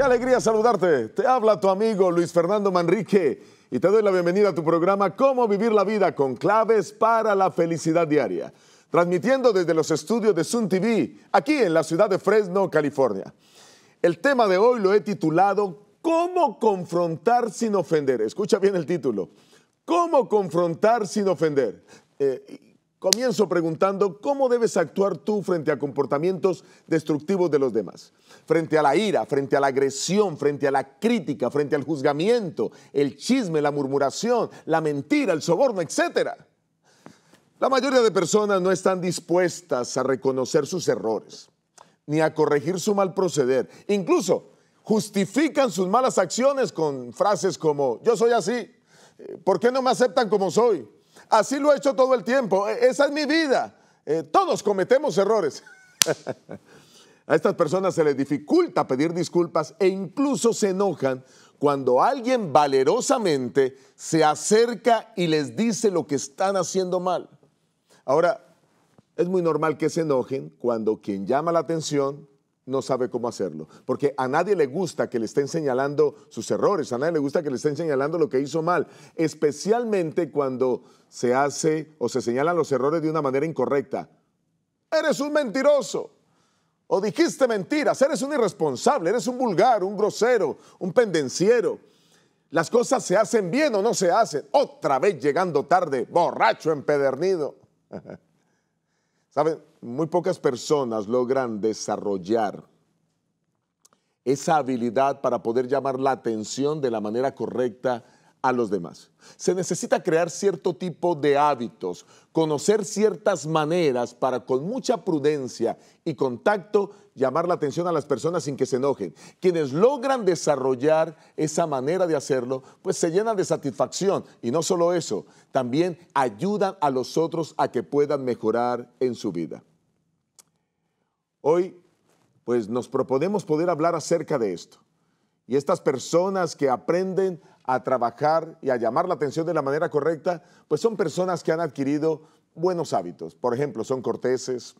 alegría saludarte. Te habla tu amigo Luis Fernando Manrique y te doy la bienvenida a tu programa Cómo vivir la vida con claves para la felicidad diaria. Transmitiendo desde los estudios de Sun TV, aquí en la ciudad de Fresno, California. El tema de hoy lo he titulado ¿Cómo confrontar sin ofender? Escucha bien el título. ¿Cómo confrontar sin ofender? Comienzo preguntando ¿cómo debes actuar tú frente a comportamientos destructivos de los demás? Frente a la ira, frente a la agresión, frente a la crítica, frente al juzgamiento, el chisme, la murmuración, la mentira, el soborno, etc. La mayoría de personas no están dispuestas a reconocer sus errores, ni a corregir su mal proceder. Incluso justifican sus malas acciones con frases como yo soy así, ¿por qué no me aceptan como soy? Así lo he hecho todo el tiempo, esa es mi vida, todos cometemos errores. A estas personas se les dificulta pedir disculpas e incluso se enojan cuando alguien valerosamente se acerca y les dice lo que están haciendo mal. Ahora, es muy normal que se enojen cuando quien llama la atención no sabe cómo hacerlo, porque a nadie le gusta que le estén señalando sus errores, a nadie le gusta que le estén señalando lo que hizo mal, especialmente cuando se hace o se señalan los errores de una manera incorrecta. Eres un mentiroso, o dijiste mentiras, eres un irresponsable, eres un vulgar, un grosero, un pendenciero. Las cosas se hacen bien o no se hacen, otra vez llegando tarde, borracho, empedernido. ¿Saben? Muy pocas personas logran desarrollar esa habilidad para poder llamar la atención de la manera correcta a los demás. Se necesita crear cierto tipo de hábitos, conocer ciertas maneras para con mucha prudencia y contacto llamar la atención a las personas sin que se enojen. Quienes logran desarrollar esa manera de hacerlo, pues se llenan de satisfacción y no solo eso, también ayudan a los otros a que puedan mejorar en su vida. Hoy, pues nos proponemos poder hablar acerca de esto. Y estas personas que aprenden a trabajar y a llamar la atención de la manera correcta, pues son personas que han adquirido buenos hábitos. Por ejemplo, son corteses,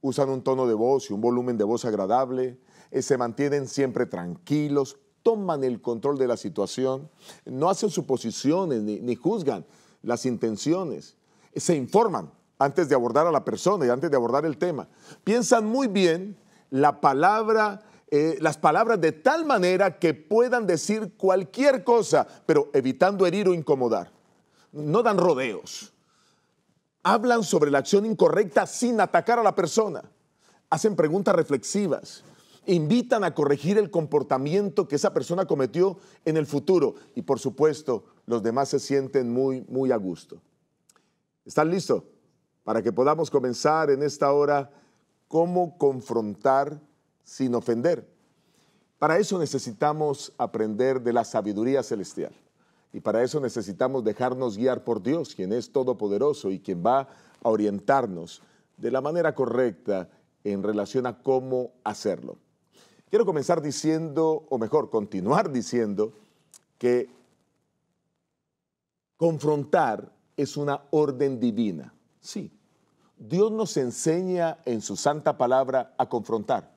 usan un tono de voz y un volumen de voz agradable, se mantienen siempre tranquilos, toman el control de la situación, no hacen suposiciones ni juzgan las intenciones, se informan antes de abordar a la persona y antes de abordar el tema. Piensan muy bien las palabras de tal manera que puedan decir cualquier cosa, pero evitando herir o incomodar. No dan rodeos. Hablan sobre la acción incorrecta sin atacar a la persona. Hacen preguntas reflexivas. Invitan a corregir el comportamiento que esa persona cometió en el futuro. Y por supuesto, los demás se sienten muy a gusto. ¿Están listos para que podamos comenzar en esta hora cómo confrontar sin ofender? Para eso necesitamos aprender de la sabiduría celestial. Y para eso necesitamos dejarnos guiar por Dios, quien es todopoderoso y quien va a orientarnos de la manera correcta en relación a cómo hacerlo. Quiero comenzar diciendo, o mejor, continuar diciendo que confrontar es una orden divina. Sí, Dios nos enseña en su santa palabra a confrontar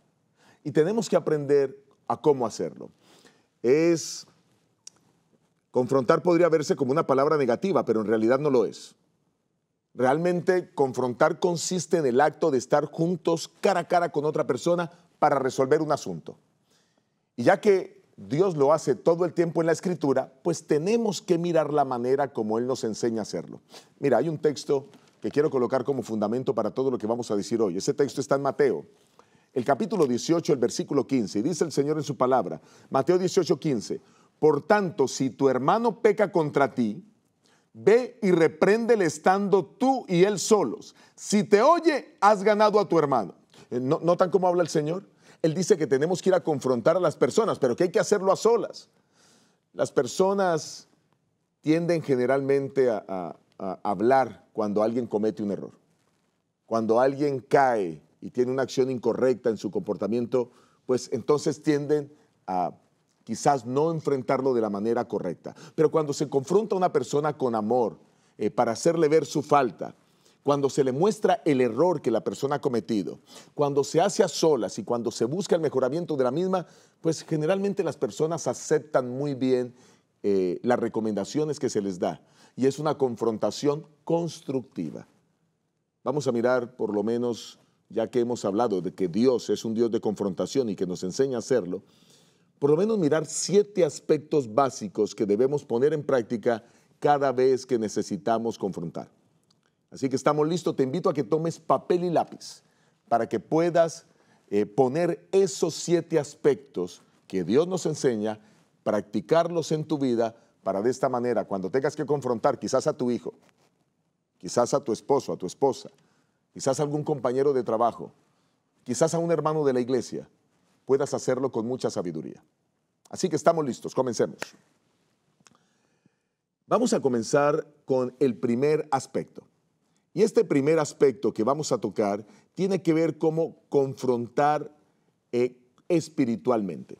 y tenemos que aprender a cómo hacerlo. Confrontar podría verse como una palabra negativa, pero en realidad no lo es. Realmente confrontar consiste en el acto de estar juntos cara a cara con otra persona para resolver un asunto. Y ya que Dios lo hace todo el tiempo en la Escritura, pues tenemos que mirar la manera como Él nos enseña a hacerlo. Mira, hay un texto que quiero colocar como fundamento para todo lo que vamos a decir hoy. Ese texto está en Mateo, el capítulo 18, el versículo 15. Y dice el Señor en su palabra, Mateo 18, 15. Por tanto, si tu hermano peca contra ti, ve y repréndele estando tú y él solos. Si te oye, has ganado a tu hermano. ¿Notan cómo habla el Señor? Él dice que tenemos que ir a confrontar a las personas, pero que hay que hacerlo a solas. Las personas tienden generalmente a hablar cuando alguien comete un error. Cuando alguien cae y tiene una acción incorrecta en su comportamiento, pues entonces tienden a quizás no enfrentarlo de la manera correcta. Pero cuando se confronta a una persona con amor, para hacerle ver su falta, cuando se le muestra el error que la persona ha cometido, cuando se hace a solas y cuando se busca el mejoramiento de la misma, pues generalmente las personas aceptan muy bien las recomendaciones que se les da y es una confrontación constructiva. Vamos a mirar por lo menos, ya que hemos hablado de que Dios es un Dios de confrontación y que nos enseña a hacerlo, por lo menos mirar 7 aspectos básicos que debemos poner en práctica cada vez que necesitamos confrontar. Así que estamos listos. Te invito a que tomes papel y lápiz para que puedas poner esos 7 aspectos que Dios nos enseña, practicarlos en tu vida para de esta manera, cuando tengas que confrontar quizás a tu hijo, quizás a tu esposo, a tu esposa, quizás a algún compañero de trabajo, quizás a un hermano de la iglesia, puedas hacerlo con mucha sabiduría. Así que estamos listos, comencemos. Vamos a comenzar con el primer aspecto. Y este primer aspecto que vamos a tocar tiene que ver cómo confrontar espiritualmente.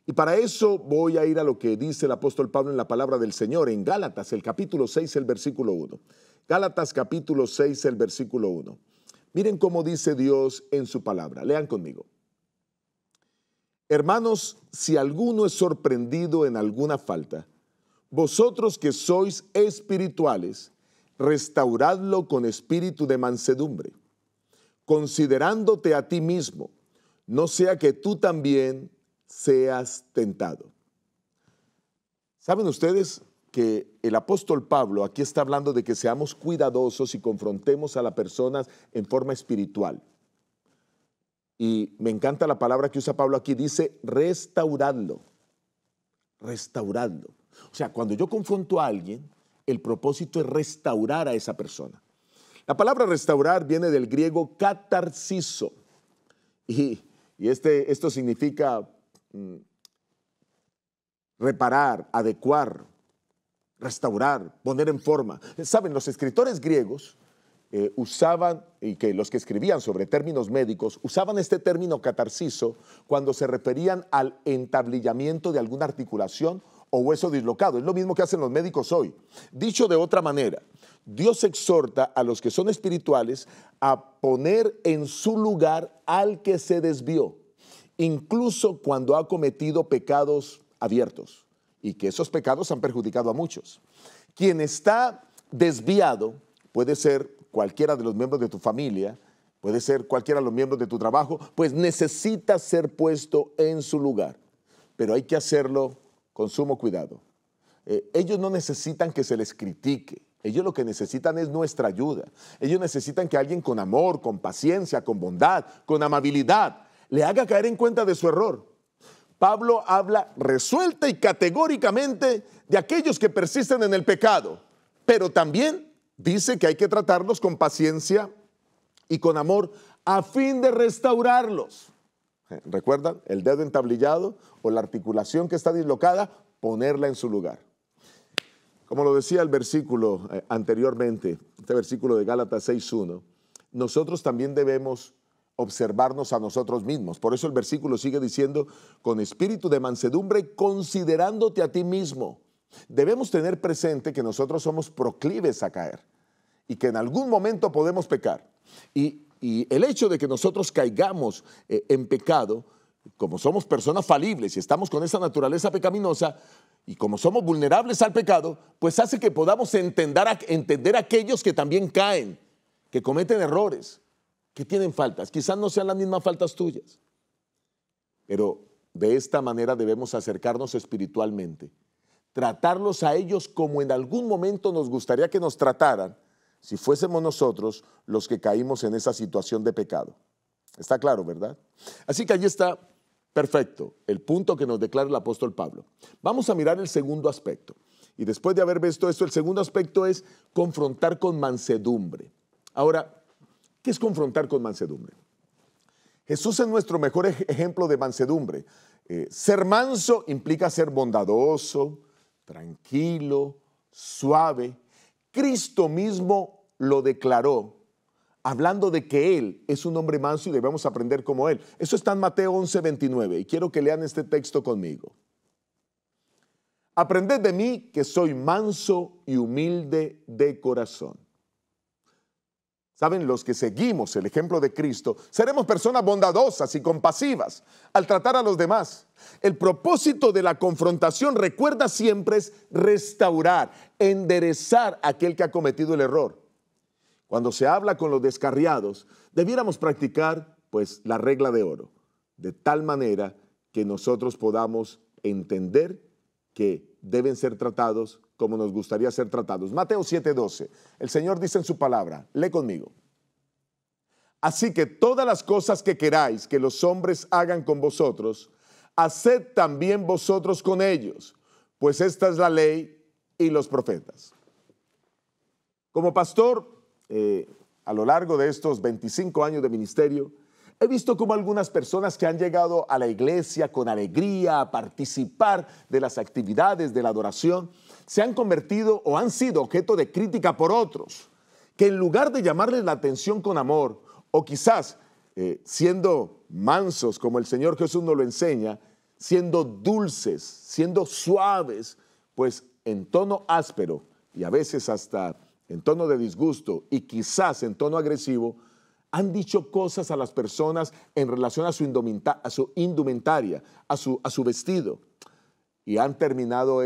Y para eso voy a ir a lo que dice el apóstol Pablo en la palabra del Señor, en Gálatas, el capítulo 6, el versículo 1. Gálatas capítulo 6, el versículo 1. Miren cómo dice Dios en su palabra. Lean conmigo. Hermanos, si alguno es sorprendido en alguna falta, vosotros que sois espirituales, restauradlo con espíritu de mansedumbre, considerándote a ti mismo, no sea que tú también seas tentado. ¿Saben ustedes que el apóstol Pablo aquí está hablando de que seamos cuidadosos y confrontemos a las personas en forma espiritual? Y me encanta la palabra que usa Pablo aquí, dice restauradlo, restauradlo. O sea, cuando yo confronto a alguien, el propósito es restaurar a esa persona. La palabra restaurar viene del griego katarsizo. Y esto significa reparar, adecuar, restaurar, poner en forma. Saben, los escritores griegos usaban, y que los que escribían sobre términos médicos, usaban este término catarsizo cuando se referían al entablillamiento de alguna articulación o hueso dislocado. Es lo mismo que hacen los médicos hoy. Dicho de otra manera, Dios exhorta a los que son espirituales a poner en su lugar al que se desvió, incluso cuando ha cometido pecados abiertos y que esos pecados han perjudicado a muchos. Quien está desviado puede ser cualquiera de los miembros de tu familia, puede ser cualquiera de los miembros de tu trabajo, pues necesita ser puesto en su lugar, pero hay que hacerlo con sumo cuidado. Ellos no necesitan que se les critique. Ellos lo que necesitan es nuestra ayuda. Ellos necesitan que alguien con amor, con paciencia, con bondad, con amabilidad, le haga caer en cuenta de su error. Pablo habla resuelta y categóricamente de aquellos que persisten en el pecado, pero también dice que hay que tratarlos con paciencia y con amor a fin de restaurarlos. ¿Recuerdan? El dedo entablillado o la articulación que está dislocada, ponerla en su lugar. Como lo decía el versículo anteriormente, este versículo de Gálatas 6:1, nosotros también debemos observarnos a nosotros mismos. Por eso el versículo sigue diciendo, con espíritu de mansedumbre, considerándote a ti mismo. Debemos tener presente que nosotros somos proclives a caer y que en algún momento podemos pecar. Y el hecho de que nosotros caigamos en pecado, como somos personas falibles y estamos con esa naturaleza pecaminosa, y como somos vulnerables al pecado, pues hace que podamos entender a aquellos que también caen, que cometen errores, que tienen faltas. Quizás no sean las mismas faltas tuyas, pero de esta manera debemos acercarnos espiritualmente, tratarlos a ellos como en algún momento nos gustaría que nos trataran si fuésemos nosotros los que caímos en esa situación de pecado. Está claro, ¿verdad? Así que allí está. Perfecto, el punto que nos declara el apóstol Pablo. Vamos a mirar el segundo aspecto. Y después de haber visto esto, el segundo aspecto es confrontar con mansedumbre. Ahora, ¿qué es confrontar con mansedumbre? Jesús es nuestro mejor ejemplo de mansedumbre. Ser manso implica ser bondadoso, tranquilo, suave. Cristo mismo lo declaró, hablando de que Él es un hombre manso y debemos aprender como Él. Eso está en Mateo 11:29 y quiero que lean este texto conmigo. Aprended de mí que soy manso y humilde de corazón. Saben, los que seguimos el ejemplo de Cristo, seremos personas bondadosas y compasivas al tratar a los demás. El propósito de la confrontación, recuerda siempre, es restaurar, enderezar a aquel que ha cometido el error. Cuando se habla con los descarriados, debiéramos practicar, pues, la regla de oro, de tal manera que nosotros podamos entender que deben ser tratados como nos gustaría ser tratados. Mateo 7:12, el Señor dice en su palabra, lee conmigo. Así que todas las cosas que queráis que los hombres hagan con vosotros, haced también vosotros con ellos, pues esta es la ley y los profetas. Como pastor, a lo largo de estos 25 años de ministerio, he visto cómo algunas personas que han llegado a la iglesia con alegría a participar de las actividades de la adoración, se han convertido o han sido objeto de crítica por otros, que en lugar de llamarles la atención con amor, o quizás siendo mansos como el Señor Jesús nos lo enseña, siendo dulces, siendo suaves, pues en tono áspero y a veces hasta en tono de disgusto y quizás en tono agresivo, han dicho cosas a las personas en relación a su indumentaria, a su vestido, y han terminado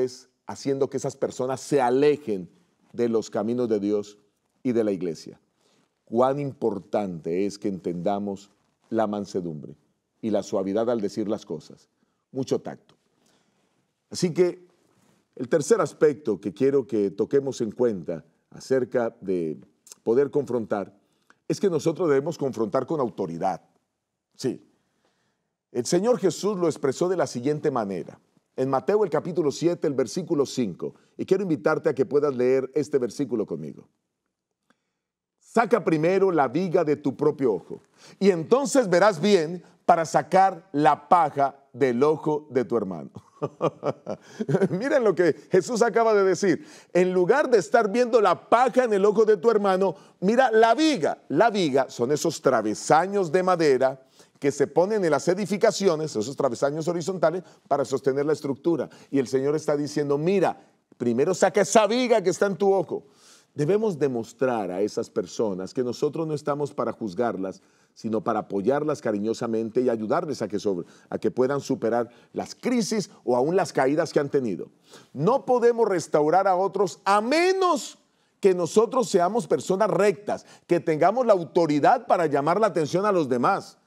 haciendo que esas personas se alejen de los caminos de Dios y de la iglesia. Cuán importante es que entendamos la mansedumbre y la suavidad al decir las cosas. Mucho tacto. Así que el tercer aspecto que quiero que toquemos en cuenta acerca de poder confrontar es que nosotros debemos confrontar con autoridad. Sí. El Señor Jesús lo expresó de la siguiente manera. En Mateo el capítulo 7, el versículo 5. Y quiero invitarte a que puedas leer este versículo conmigo. Saca primero la viga de tu propio ojo, y entonces verás bien para sacar la paja del ojo de tu hermano. Miren lo que Jesús acaba de decir. En lugar de estar viendo la paja en el ojo de tu hermano, mira la viga. La viga son esos travesaños de madera que se ponen en las edificaciones, esos travesaños horizontales, para sostener la estructura. Y el Señor está diciendo, mira, primero saca esa viga que está en tu ojo. Debemos demostrar a esas personas que nosotros no estamos para juzgarlas, sino para apoyarlas cariñosamente y ayudarles a que puedan superar las crisis o aún las caídas que han tenido. No podemos restaurar a otros a menos que nosotros seamos personas rectas, que tengamos la autoridad para llamar la atención a los demás.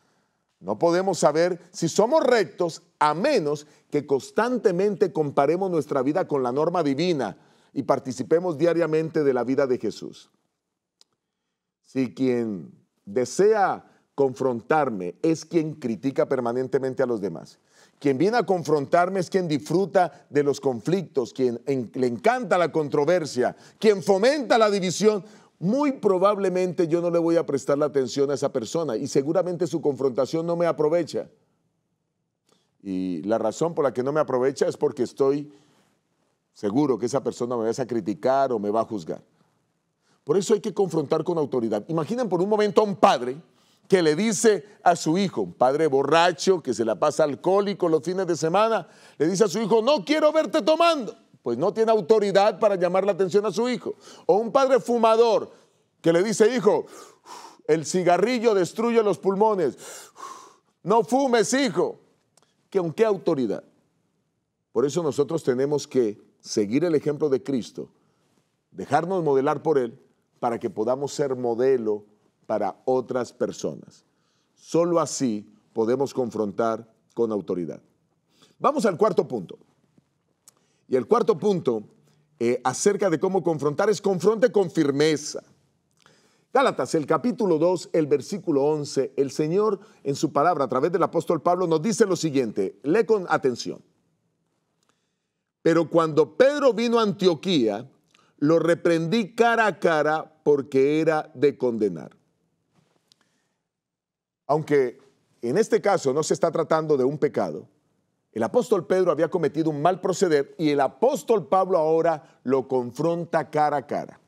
No podemos saber si somos rectos a menos que constantemente comparemos nuestra vida con la norma divina y participemos diariamente de la vida de Jesús. Si quien desea confrontarme es quien critica permanentemente a los demás, quien viene a confrontarme es quien disfruta de los conflictos, quien le encanta la controversia, quien fomenta la división, muy probablemente yo no le voy a prestar la atención a esa persona y seguramente su confrontación no me aprovecha. Y la razón por la que no me aprovecha es porque estoy seguro que esa persona me va a criticar o me va a juzgar. Por eso hay que confrontar con autoridad. Imaginen por un momento a un padre que le dice a su hijo, un padre borracho que se la pasa alcohólico los fines de semana, le dice a su hijo, no quiero verte tomando. Pues no tiene autoridad para llamar la atención a su hijo. O un padre fumador que le dice, hijo, el cigarrillo destruye los pulmones. No fumes, hijo. ¿Con qué autoridad? Por eso nosotros tenemos que seguir el ejemplo de Cristo, dejarnos modelar por Él, para que podamos ser modelo para otras personas. Solo así podemos confrontar con autoridad. Vamos al cuarto punto. Y el cuarto punto acerca de cómo confrontar es confronte con firmeza. Gálatas, el capítulo 2, el versículo 11, el Señor en su palabra a través del apóstol Pablo nos dice lo siguiente, lee con atención. Pero cuando Pedro vino a Antioquía, lo reprendí cara a cara porque era de condenar. Aunque en este caso no se está tratando de un pecado, el apóstol Pedro había cometido un mal proceder y el apóstol Pablo ahora lo confronta cara a cara.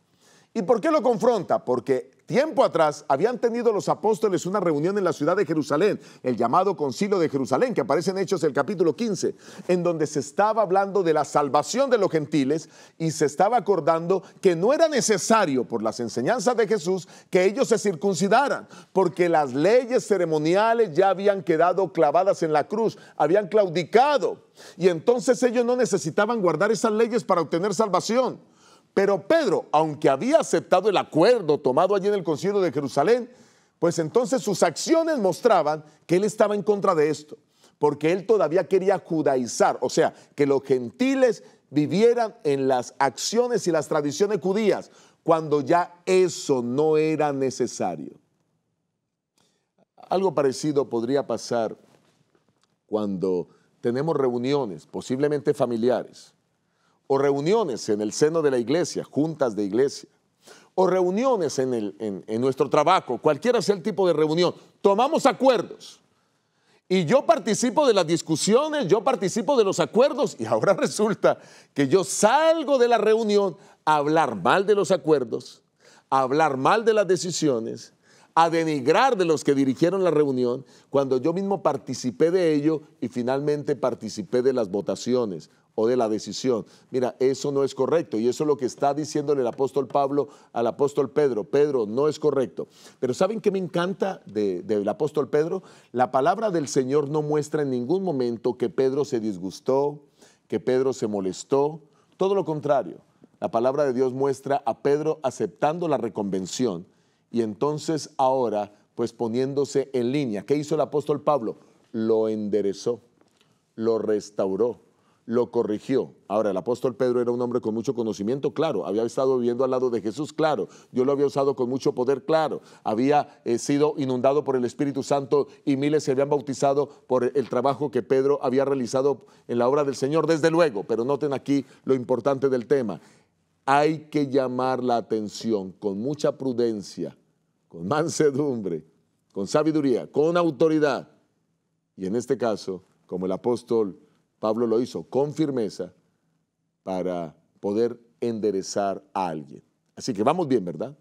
¿Y por qué lo confronta? Porque Tiempo atrás habían tenido los apóstoles una reunión en la ciudad de Jerusalén, el llamado Concilio de Jerusalén, que aparece en Hechos el capítulo 15, en donde se estaba hablando de la salvación de los gentiles y se estaba acordando que no era necesario, por las enseñanzas de Jesús, que ellos se circuncidaran, porque las leyes ceremoniales ya habían quedado clavadas en la cruz, habían claudicado, y entonces ellos no necesitaban guardar esas leyes para obtener salvación. Pero Pedro, aunque había aceptado el acuerdo tomado allí en el Concilio de Jerusalén, pues entonces sus acciones mostraban que él estaba en contra de esto, porque él todavía quería judaizar, o sea, que los gentiles vivieran en las acciones y las tradiciones judías, cuando ya eso no era necesario. Algo parecido podría pasar cuando tenemos reuniones, posiblemente familiares, o reuniones en el seno de la iglesia, juntas de iglesia, o reuniones en nuestro trabajo, cualquiera sea el tipo de reunión, tomamos acuerdos. Y yo participo de las discusiones, yo participo de los acuerdos, y ahora resulta que yo salgo de la reunión a hablar mal de los acuerdos, a hablar mal de las decisiones, a denigrar de los que dirigieron la reunión, cuando yo mismo participé de ello y finalmente participé de las votaciones o de la decisión. Mira, eso no es correcto, y eso es lo que está diciéndole el apóstol Pablo al apóstol Pedro. Pedro, no es correcto. Pero ¿saben qué me encanta del apóstol Pedro? La palabra del Señor no muestra en ningún momento que Pedro se disgustó, que Pedro se molestó. Todo lo contrario, la palabra de Dios muestra a Pedro aceptando la reconvención, y entonces ahora pues poniéndose en línea. ¿Qué hizo el apóstol Pablo? Lo enderezó, lo restauró, lo corrigió. Ahora, el apóstol Pedro era un hombre con mucho conocimiento, claro, había estado viviendo al lado de Jesús, claro, Dios lo había usado con mucho poder, claro, había sido inundado por el Espíritu Santo y miles se habían bautizado por el trabajo que Pedro había realizado en la obra del Señor, desde luego, pero noten aquí lo importante del tema. Hay que llamar la atención con mucha prudencia, con mansedumbre, con sabiduría, con autoridad, y en este caso, como el apóstol Pablo lo hizo, con firmeza, para poder enderezar a alguien. Así que vamos bien, ¿verdad?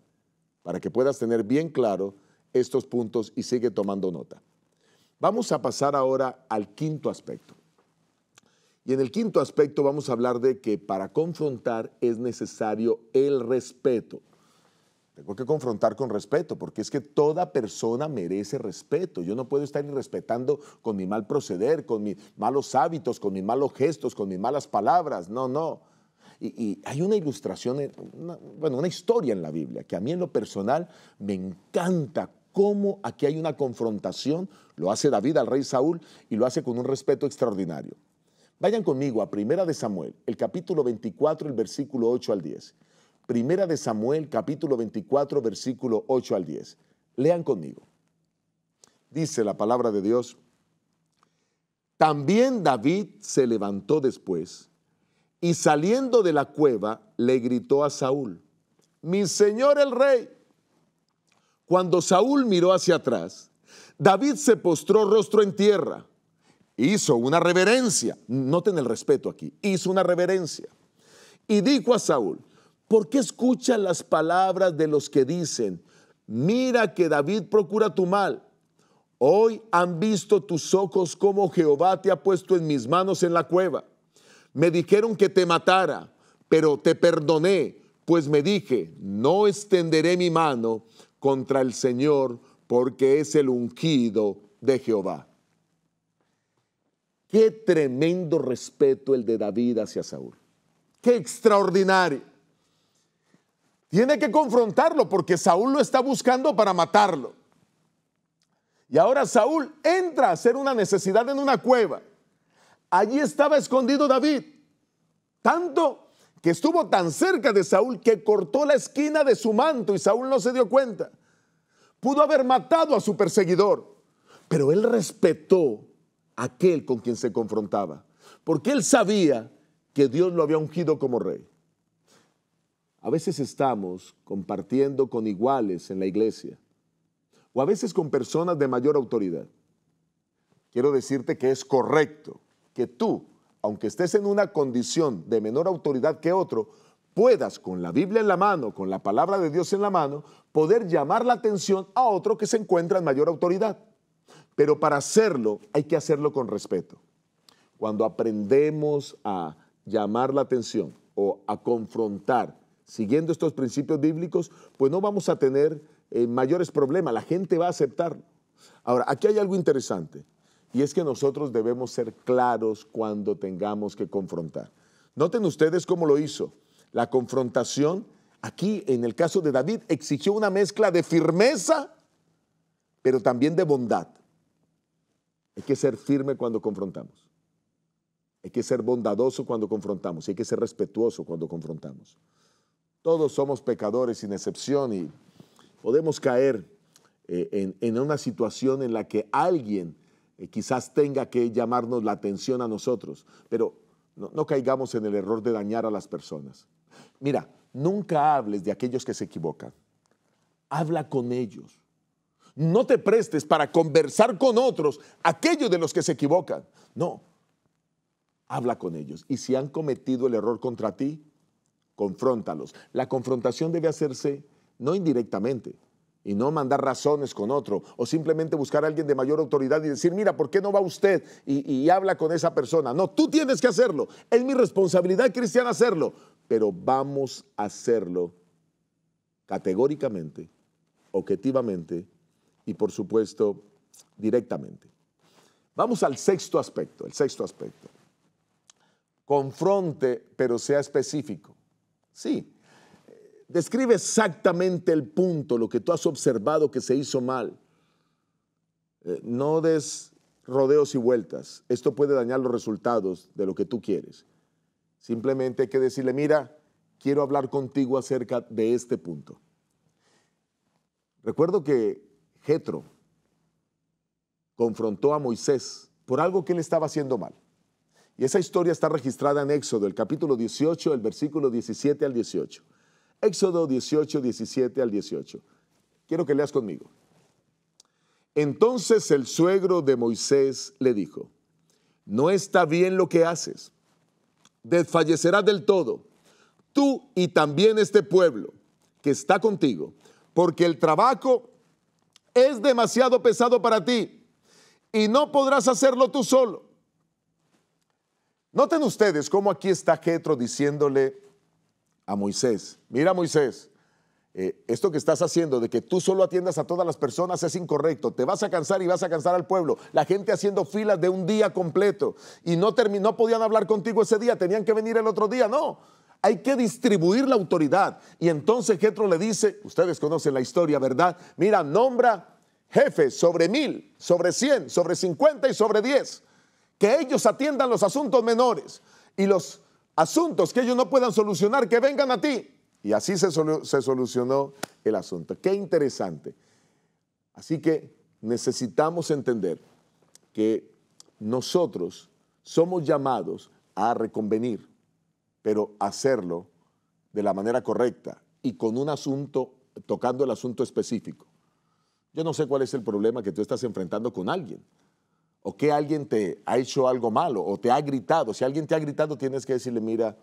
Para que puedas tener bien claro estos puntos y sigue tomando nota. Vamos a pasar ahora al quinto aspecto. Y en el quinto aspecto vamos a hablar de que para confrontar es necesario el respeto. Tengo que confrontar con respeto, porque es que toda persona merece respeto. Yo no puedo estar irrespetando con mi mal proceder, con mis malos hábitos, con mis malos gestos, con mis malas palabras. No, no. Y hay una ilustración, una historia en la Biblia que a mí en lo personal me encanta cómo aquí hay una confrontación. Lo hace David al rey Saúl y lo hace con un respeto extraordinario. Vayan conmigo a Primera de Samuel, el capítulo 24, el versículo 8 al 10. Primera de Samuel, capítulo 24, versículo 8 al 10. Lean conmigo. Dice la palabra de Dios: También David se levantó después y saliendo de la cueva le gritó a Saúl: Mi señor el rey. Cuando Saúl miró hacia atrás, David se postró rostro en tierra. Hizo una reverencia. Noten el respeto aquí. Hizo una reverencia. Y dijo a Saúl: ¿Por qué escuchas las palabras de los que dicen: Mira que David procura tu mal? Hoy han visto tus ojos cómo Jehová te ha puesto en mis manos en la cueva. Me dijeron que te matara, pero te perdoné, pues me dije: no extenderé mi mano contra el Señor, porque es el ungido de Jehová. Qué tremendo respeto el de David hacia Saúl. Qué extraordinario. Tiene que confrontarlo porque Saúl lo está buscando para matarlo. Y ahora Saúl entra a hacer una necesidad en una cueva. Allí estaba escondido David. Tanto que estuvo tan cerca de Saúl que cortó la esquina de su manto y Saúl no se dio cuenta. Pudo haber matado a su perseguidor, pero él respetó a aquel con quien se confrontaba, porque él sabía que Dios lo había ungido como rey. A veces estamos compartiendo con iguales en la iglesia, o a veces con personas de mayor autoridad. Quiero decirte que es correcto que tú, aunque estés en una condición de menor autoridad que otro, puedas, con la Biblia en la mano, con la palabra de Dios en la mano, poder llamar la atención a otro que se encuentra en mayor autoridad. Pero para hacerlo, hay que hacerlo con respeto. Cuando aprendemos a llamar la atención o a confrontar, siguiendo estos principios bíblicos, pues no vamos a tener mayores problemas, la gente va a aceptarlo. Ahora, aquí hay algo interesante, y es que nosotros debemos ser claros cuando tengamos que confrontar. Noten ustedes cómo lo hizo. La confrontación, aquí en el caso de David, exigió una mezcla de firmeza, pero también de bondad. Hay que ser firme cuando confrontamos. Hay que ser bondadoso cuando confrontamos. Y hay que ser respetuoso cuando confrontamos. Todos somos pecadores sin excepción y podemos caer en una situación en la que alguien quizás tenga que llamarnos la atención a nosotros, pero no caigamos en el error de dañar a las personas. Mira, nunca hables de aquellos que se equivocan. Habla con ellos. No te prestes para conversar con otros, aquellos de los que se equivocan. No, habla con ellos. Y si han cometido el error contra ti, confróntalos. La confrontación debe hacerse no indirectamente y no mandar razones con otro o simplemente buscar a alguien de mayor autoridad y decir, mira, ¿por qué no va usted y habla con esa persona? No, tú tienes que hacerlo. Es mi responsabilidad cristiana hacerlo, pero vamos a hacerlo categóricamente, objetivamente y por supuesto directamente. Vamos al sexto aspecto, el sexto aspecto. Confronte, pero sea específico. Sí, describe exactamente el punto, lo que tú has observado que se hizo mal. No des rodeos y vueltas. Esto puede dañar los resultados de lo que tú quieres. Simplemente hay que decirle, mira, quiero hablar contigo acerca de este punto. Recuerdo que Jetro confrontó a Moisés por algo que él estaba haciendo mal. Y esa historia está registrada en Éxodo, el capítulo 18, el versículo 17 al 18. Éxodo 18, 17 al 18. Quiero que leas conmigo. Entonces el suegro de Moisés le dijo, no está bien lo que haces. Desfallecerás del todo, tú y también este pueblo que está contigo, porque el trabajo es demasiado pesado para ti y no podrás hacerlo tú solo. Noten ustedes cómo aquí está Jetro diciéndole a Moisés, mira Moisés, esto que estás haciendo de que tú solo atiendas a todas las personas es incorrecto, te vas a cansar y vas a cansar al pueblo, la gente haciendo filas de un día completo y no podían hablar contigo ese día, tenían que venir el otro día, no, hay que distribuir la autoridad. Y entonces Jetro le dice, ustedes conocen la historia, ¿verdad? Mira, nombra jefes sobre 1000, sobre 100, sobre 50 y sobre 10, que ellos atiendan los asuntos menores y los asuntos que ellos no puedan solucionar, que vengan a ti. Y así se solucionó el asunto. Qué interesante. Así que necesitamos entender que nosotros somos llamados a reconvenir, pero hacerlo de la manera correcta y con un asunto, tocando el asunto específico. Yo no sé cuál es el problema que tú estás enfrentando con alguien, o que alguien te ha hecho algo malo, o te ha gritado. Si alguien te ha gritado, tienes que decirle, mira,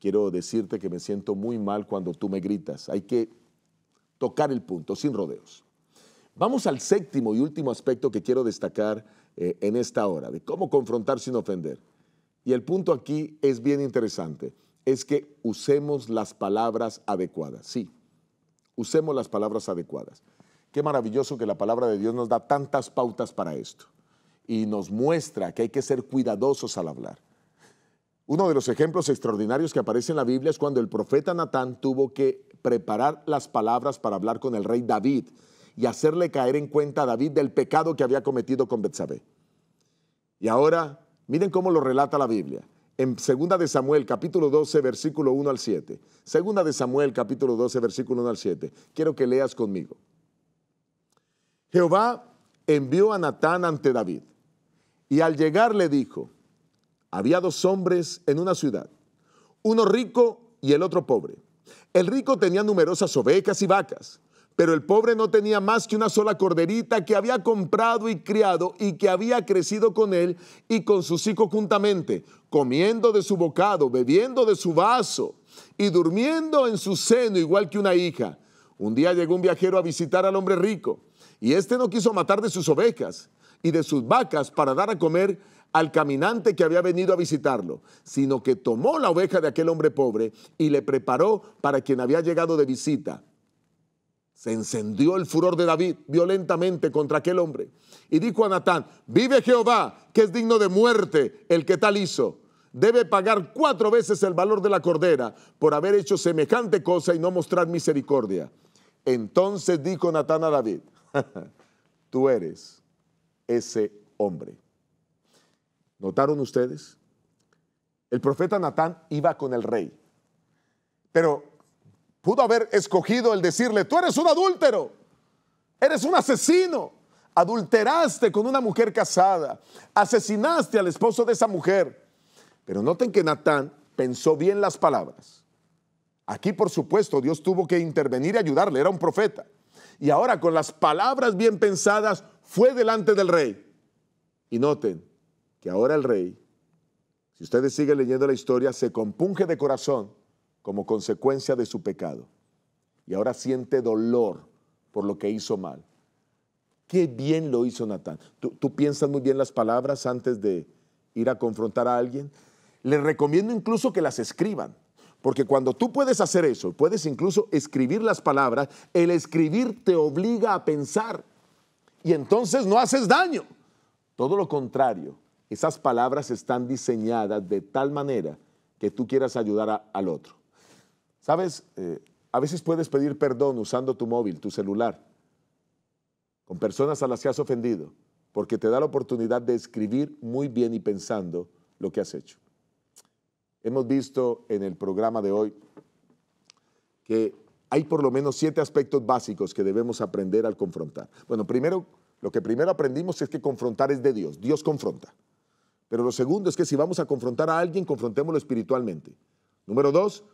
quiero decirte que me siento muy mal cuando tú me gritas. Hay que tocar el punto, sin rodeos. Vamos al séptimo y último aspecto que quiero destacar en esta hora, de cómo confrontar sin ofender. Y el punto aquí es bien interesante, es que usemos las palabras adecuadas. Sí, usemos las palabras adecuadas. Qué maravilloso que la palabra de Dios nos da tantas pautas para esto y nos muestra que hay que ser cuidadosos al hablar. Uno de los ejemplos extraordinarios que aparece en la Biblia es cuando el profeta Natán tuvo que preparar las palabras para hablar con el rey David y hacerle caer en cuenta a David del pecado que había cometido con Betsabé. Y ahora, miren cómo lo relata la Biblia. En 2 de Samuel, capítulo 12, versículo 1 al 7. 2 de Samuel, capítulo 12, versículo 1 al 7. Quiero que leas conmigo. Jehová envió a Natán ante David, y al llegar le dijo, había 2 hombres en una ciudad, uno rico y el otro pobre. El rico tenía numerosas ovejas y vacas, pero el pobre no tenía más que una sola corderita que había comprado y criado y que había crecido con él y con sus hijos juntamente, comiendo de su bocado, bebiendo de su vaso. y durmiendo en su seno igual que una hija. Un día llegó un viajero a visitar al hombre rico, y éste no quiso matar de sus ovejas y de sus vacas para dar a comer al caminante que había venido a visitarlo, sino que tomó la oveja de aquel hombre pobre y le preparó para quien había llegado de visita. Se encendió el furor de David violentamente contra aquel hombre y dijo a Natán: vive Jehová, que es digno de muerte el que tal hizo. Debe pagar 4 veces el valor de la cordera por haber hecho semejante cosa y no mostrar misericordia. Entonces dijo Natán a David: tú eres ese hombre. ¿Notaron ustedes? El profeta Natán iba con el rey, pero pudo haber escogido el decirle: tú eres un adúltero, eres un asesino, adulteraste con una mujer casada, asesinaste al esposo de esa mujer. Pero noten que Natán pensó bien las palabras. Aquí, por supuesto, Dios tuvo que intervenir y ayudarle, era un profeta. Y ahora, con las palabras bien pensadas, fue delante del rey. Y noten que ahora el rey, si ustedes siguen leyendo la historia, se compunge de corazón como consecuencia de su pecado. Y ahora siente dolor por lo que hizo mal. Qué bien lo hizo Natán. ¿Tú piensas muy bien las palabras antes de ir a confrontar a alguien? Les recomiendo incluso que las escriban, porque cuando tú puedes hacer eso, puedes incluso escribir las palabras, el escribir te obliga a pensar y entonces no haces daño. Todo lo contrario, esas palabras están diseñadas de tal manera que tú quieras ayudar al otro. ¿Sabes? A veces puedes pedir perdón usando tu móvil, tu celular, con personas a las que has ofendido, porque te da la oportunidad de escribir muy bien y pensando lo que has hecho. Hemos visto en el programa de hoy que hay por lo menos 7 aspectos básicos que debemos aprender al confrontar. Bueno, lo que primero aprendimos es que confrontar es de Dios. Dios confronta. Pero lo segundo es que si vamos a confrontar a alguien, confrontémoslo espiritualmente. Número 2,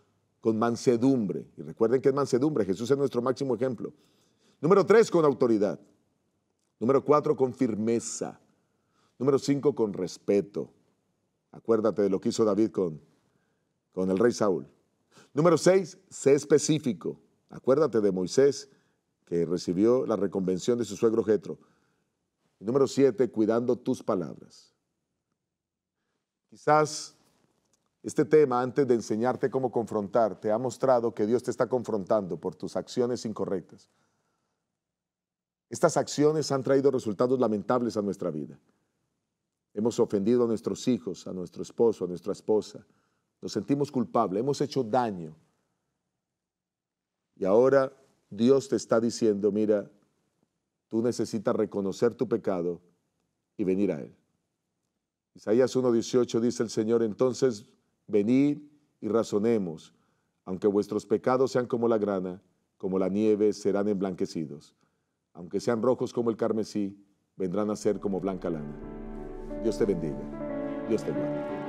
con mansedumbre. Y recuerden que es mansedumbre. Jesús es nuestro máximo ejemplo. Número 3, con autoridad. Número 4, con firmeza. Número 5, con respeto. Acuérdate de lo que hizo David con el rey Saúl. Número 6, sé específico. Acuérdate de Moisés, que recibió la reconvención de su suegro Jetro. Número 7, cuidando tus palabras. Quizás este tema, antes de enseñarte cómo confrontar, te ha mostrado que Dios te está confrontando por tus acciones incorrectas. Estas acciones han traído resultados lamentables a nuestra vida. Hemos ofendido a nuestros hijos, a nuestro esposo, a nuestra esposa. Nos sentimos culpables, hemos hecho daño. Y ahora Dios te está diciendo: mira, tú necesitas reconocer tu pecado y venir a Él. Isaías 1:18 dice el Señor: entonces venid y razonemos, aunque vuestros pecados sean como la grana, como la nieve serán emblanquecidos. Aunque sean rojos como el carmesí, vendrán a ser como blanca lana. Dios te bendiga. Dios te guarde.